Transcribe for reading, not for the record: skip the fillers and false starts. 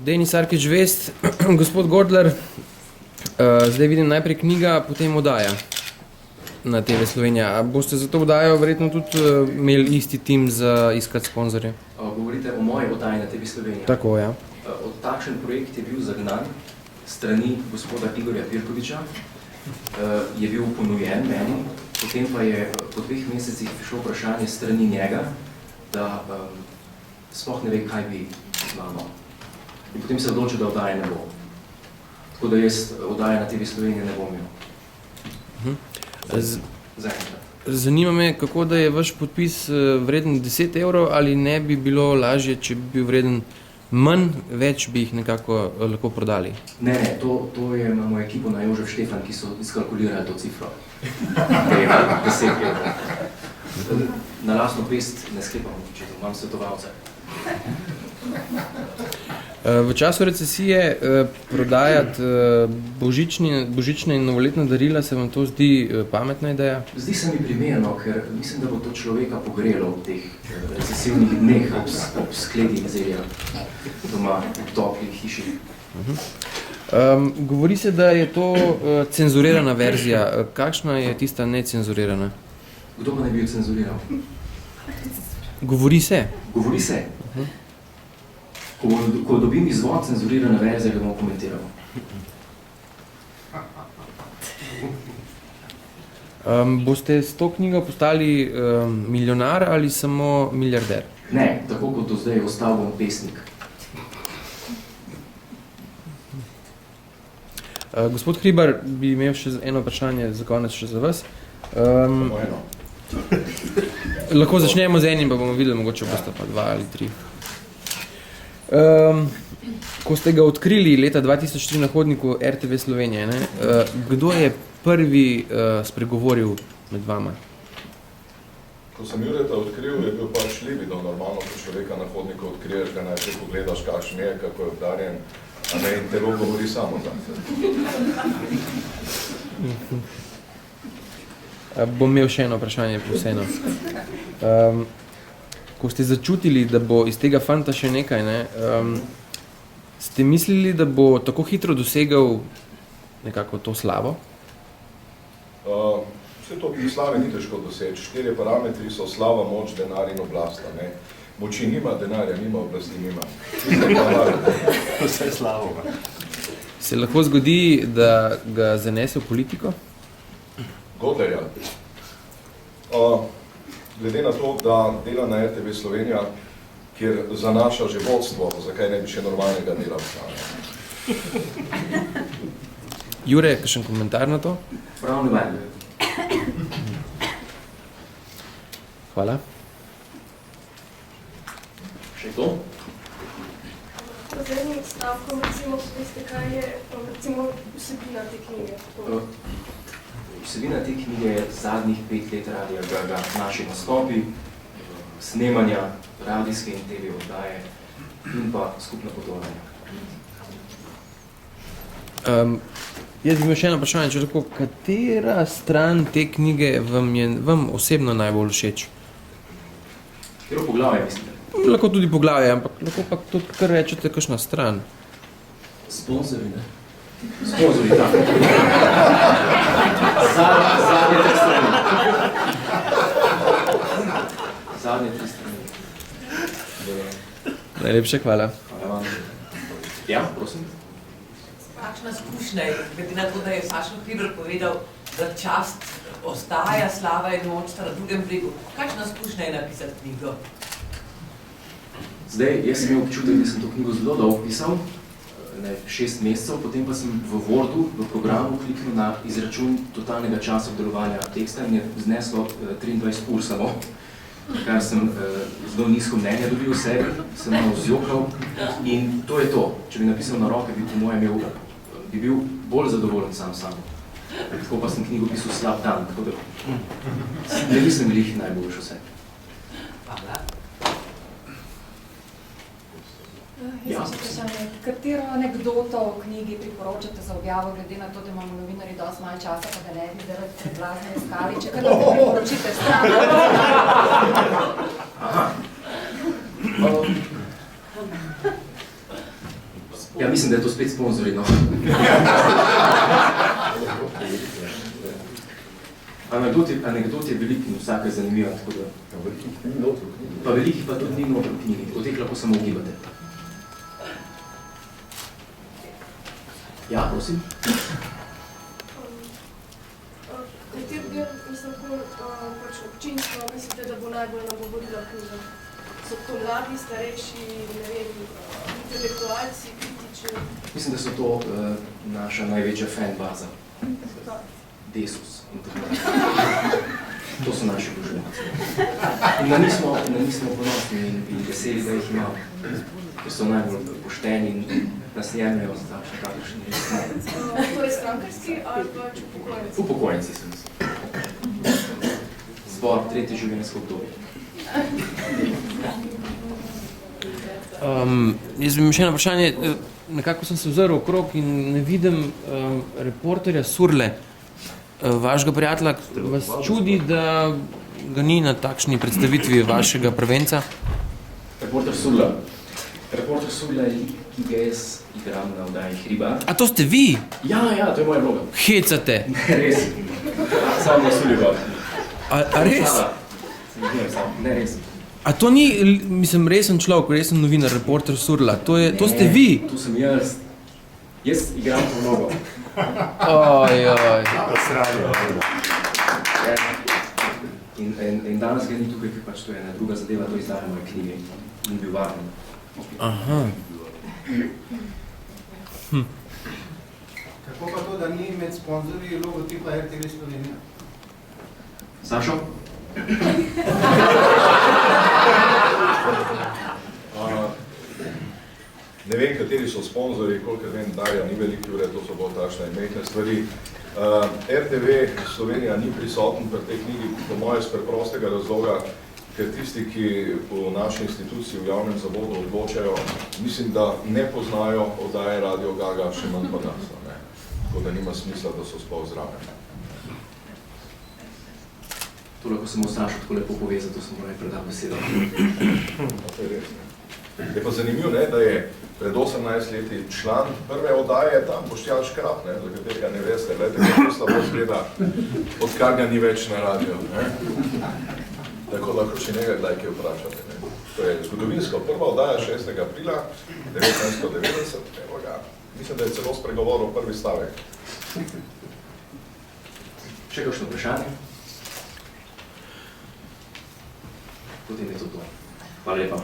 Denis Arkič Vest, gospod Gordler, zdaj vidim najprej knjiga, potem oddaja na TV Slovenija. A boste za to oddajo verjetno tudi imeli isti tim za iskati sponzorje? Govorite o moji oddaji na TV Slovenija? Tako, ja. Takšen projekt je bil zagnan strani gospoda Igorja Pirkoviča, je bil ponujen meni, potem pa je po 2 mesecih prišlo vprašanje strani njega, da sploh ne ve, kaj bi z mano. In potem se odločil, da oddaje ne bo. Tako da jaz oddaje na TV Slovenija ne bom imel. Zanima me, kako da je vaš podpis vreden 10 evrov, ali ne bi bilo lažje, če bi bil vreden manj, več bi jih nekako lahko prodali? Ne, to je imamo ekipo na Jožef Štefan, ki so izkalkulirali to cifro. 10 evrov. Na lastno pest ne sklepam, če imam svetovalce. V času recesije prodajati božične in novoletna darila, se vam to zdi pametna ideja? Zdi se mi primerno, ker mislim, da bo to človeka pogrelo v teh recesivnih dneh ob skledi zelja doma v toplih hiši. Govori se, da je to cenzurirana verzija. Kakšna je tista necenzurirana? Kdo pa ne bi jo cenzuriral? Govori se. Govori se. Ko dobim izvod cenzurirane verzije, ga bomo komentirali. Boste s to knjigo postali milijonar ali samo milijarder? Ne, tako kot do zdaj ostal bom pesnik. Gospod Hribar, bi imel še eno vprašanje za konec še za vas. Samo eno. Lahko začnemo z enim, pa bomo videli, mogoče boste pa 2 ali 3. Ko ste ga odkrili leta 2003 na hodniku RTV Slovenije, kdo je prvi spregovoril med vama? Ko sem Jureta odkril, je bil pač libido normalno, ko človeka na hodniku odkriješ, ga najprej pogledaš, kakšen je, kako je obdarjen, a ne, in telo govori samo za se. Bom imel še eno vprašanje, vseeno. Ko ste začutili, da bo iz tega fanta še nekaj, ste mislili, da bo tako hitro dosegal nekako to slavo? Vse to pri slavi ni težko doseči. 4 parametri so slava, moč, denar in oblast. Moči nima, denarja nima, oblasti nima. Vse slavo. Se lahko zgodi, da ga zanese v politiko? Godlerja. Glede na to, da dela na RTV Slovenija, kjer zanaša že vodstvo, zakaj ne bi še normalnega dela vstala? Jure, kakšen komentar na to? Prav ne vem. Hvala. Še to? Z enim stavkom, recimo, poveste, kaj je recimo vsebina te knjige? Vsebina te knjige je zadnjih 5 let Radia Ga-Ga, naši nastopi, snemanja, radijske in TV oddaje in pa skupna potovanja. Jaz bi imel še eno vprašanje, če lahko, katera stran te knjige vam osebno najbolj všeč? Katero poglavje mislite? Lahko tudi poglavje, ampak lahko pa tudi kar rečete kakšna stran. Sponzori, ne? Sponzori, tako. Zadnje 3 strani. Zadnje 3 strani. Najlepše hvala. Hvala vam. Ja, prosim. Kakšna izkušnja je, glede na to, da je Sašo Hribar povedal, da čast ostaja, slava in moč sta na drugem bregu. Kakšna izkušnja je napisati knjigo? Zdaj, jaz sem imel občutek, da sem to knjigo zelo dolgo pisal, 6 mesecev, potem pa sem v Wordu, v programu, kliknil na izračun totalnega časa obdelovanja teksta in je zneslo 23 ur samo, kar sem zelo nizko mnenje dobil v sebi, sem malo zjokal in to je to. Če bi napisal na roke, bi po mojem bi bil bolj zadovoljen sam. Tako pa sem knjigo pisal slab dan, tako da ne mislim lih najboljš vse. Hvala. Jaz sem vprašanje, katero anekdoto v knjigi priporočate za objavo, glede na to, da imamo novinarji dosti malo časa, pa da ne bi zaradi preblazne iskali, če kaj lahko priporočite stran? Aha. Ja, mislim, da je to spet sponzorji, no. Anekdot je veliko in vsaka je zanimiva, tako da... Pa velikih pa tudi ni noter v knjigi, o teh lahko samo ugibate. Ja, prosim. Kateri del, mislim, pač občinstvo, mislite, da bo najbolj nagovorila knjiga? So to mladi, starejši, ne vem, intelektualci, kritični? Mislim, da so to naša največja fan baza. Desus. To so naši boželjaci. In na njih smo ponosni in veseli, da jih imamo. Ker so najbolj pošteni in nas jemljajo za takšne kakršni resni. Torej strankarski ali pač upokojenci? Upokojenci sem se. Zbor, tretje življenjsko obdobje. Jaz bi imel še eno vprašanje. Nekako sem se ozrl okrog in ne vidim reporterja Surle, vašega prijatelja. Vas čudi, da ga ni na takšni predstavitvi vašega prvenca? Reporter Surla. Reporter Surla je lik, ki ga jaz igram na oddaji Hribar. A to ste vi? Ja, to je moja vloga. Hecate? Ne, res. Sam na Surliva. A res? Ne, res. A to ni, mislim, resen človek, resen novinar, reporter Surla, to ste vi? To sem jaz. Jaz igram to vlogo. Ojoj. In danes ga ni tukaj, ker pač to je ena druga zadeva, to izdaja moje knjige. Ni bil varen. Aha. Kako pa to, da ni med sponzorji logotipa RTV Slovenija? Sašo? Ne vem, kateri so sponzorji, koliko vem, Darja ni veliki ure, to so bolj takšne mehne stvari. RTV Slovenija ni prisoten pri tej knjigi, po moje z preprostega razloga, ker tisti, ki v naši instituciji v javnem zavodu odločajo, mislim, da ne poznajo oddaje Radio Gaga, še manj pa nas. Tako da nima smisla, da so sploh zraven. To lahko samo Sašo tako lepo pove, zato sem moral predati besedo. To je res, ne. Je pa zanimivo, ne, da je pred 18 leti član prve oddaje tam Boštjan Škrab, ne, za katerega ne veste, gledajte, kako slabo zgleda, odkar ga ni več na radio. Ne. Tako lahko še nekaj kdaj kaj vprašate. Ne. To je zgodovinsko prva oddaja 6. aprila 1990. Evo ga. Mislim, da je celo spregovoril prvi stavek. Še kakšno vprašanje? Potem je to to. Hvala lepa.